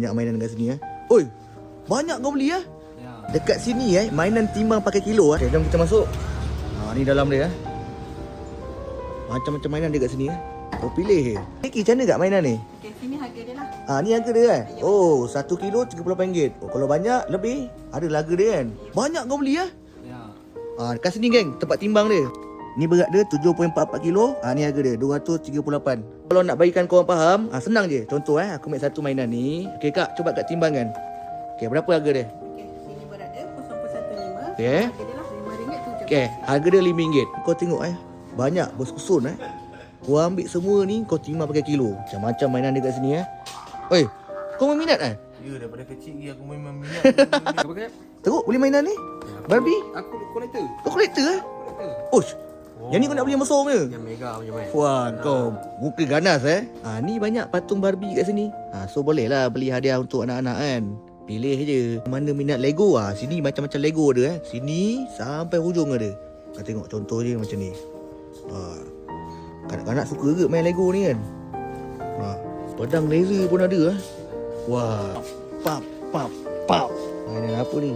Banyak mainan dekat sini Oi, banyak kau beli Ya. Dekat sini mainan timbang pakai kilo Okay, jom kita masuk. Ni dalam dia macam-macam mainan dia kat sini Kau pilih Niki, macam mana kat mainan ni? Okey, sini harga dia lah. Ni harga dia kan? Oh, 1 kilo RM38. Oh, kalau banyak lebih ada harga dia kan? Banyak kau beli Ya. Dekat sini geng, tempat timbang dia. Ni berat dia 7.44 kilo. Ni harga dia 238. Kalau nak bagikan korang faham, senang je. Contoh aku ambil satu mainan ni. Okey kak, coba kat timbangan. Okey, berapa harga dia? Okey, sini berat dia 0.15. Okey. Harga dia lah RM5.7. Okey, harga dia RM5. Kau tengok banyak bersusun Kau ambil semua ni, kau timbang pakai kilo. Macam-macam mainan dia kat sini Oi, kau minat Ya, daripada kecil lagi aku memang minat. Apa kata? Teruk beli mainan ni? Barbie? Aku kolektor. Kau kolektor Ush, yang ni kau nak beli yang besar ke? Yang mega punya main. Wah, kau muka ganas ni banyak patung Barbie kat sini. So boleh lah beli hadiah untuk anak-anak kan. Pilih je. Mana minat Lego sini macam-macam Lego ada Sini sampai hujung ada. Kau tengok contoh je macam ni. Kanak-kanak suka ke main Lego ni kan? Pedang laser pun ada Wah, pap pap pap. Mainan apa ni?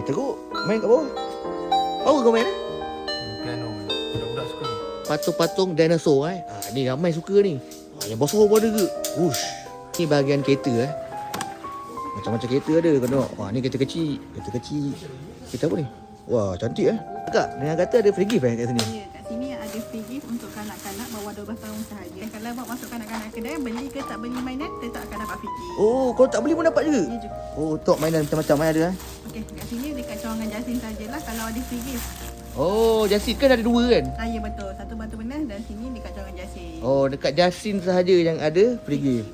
Teruk. Main kat bawah. Apa kau main Piano. Budak-budak suka ni. patung-patung dinosaur ni ramai suka ni. Yang besar pun ada ke? Wush. Ni bahagian kereta Macam-macam kereta ada kau tengok. Ni kereta kecil. Kereta kecil. Kereta apa ni? Wah, cantik Kak, dengan kata ada free gift kat sini. Ya, kat sini ada free gift untuk kanak-kanak bawah 12 tahun sahaja. Kalau bawa masuk kanak-kanak kedai, beli ke tak beli mainan, tetap akan dapat free gift. Oh, kalau tak beli pun dapat juga? Ya juga. Oh, tok mainan macam-macam ada Okey, kat sini dekat cawangan Jasin sajalah kalau ada free gift. Oh, Jasin kan ada dua kan? Ya betul. Satu Batu Benas dan sini dekat cawangan Jasin. Oh, dekat Jasin sahaja yang ada free gift.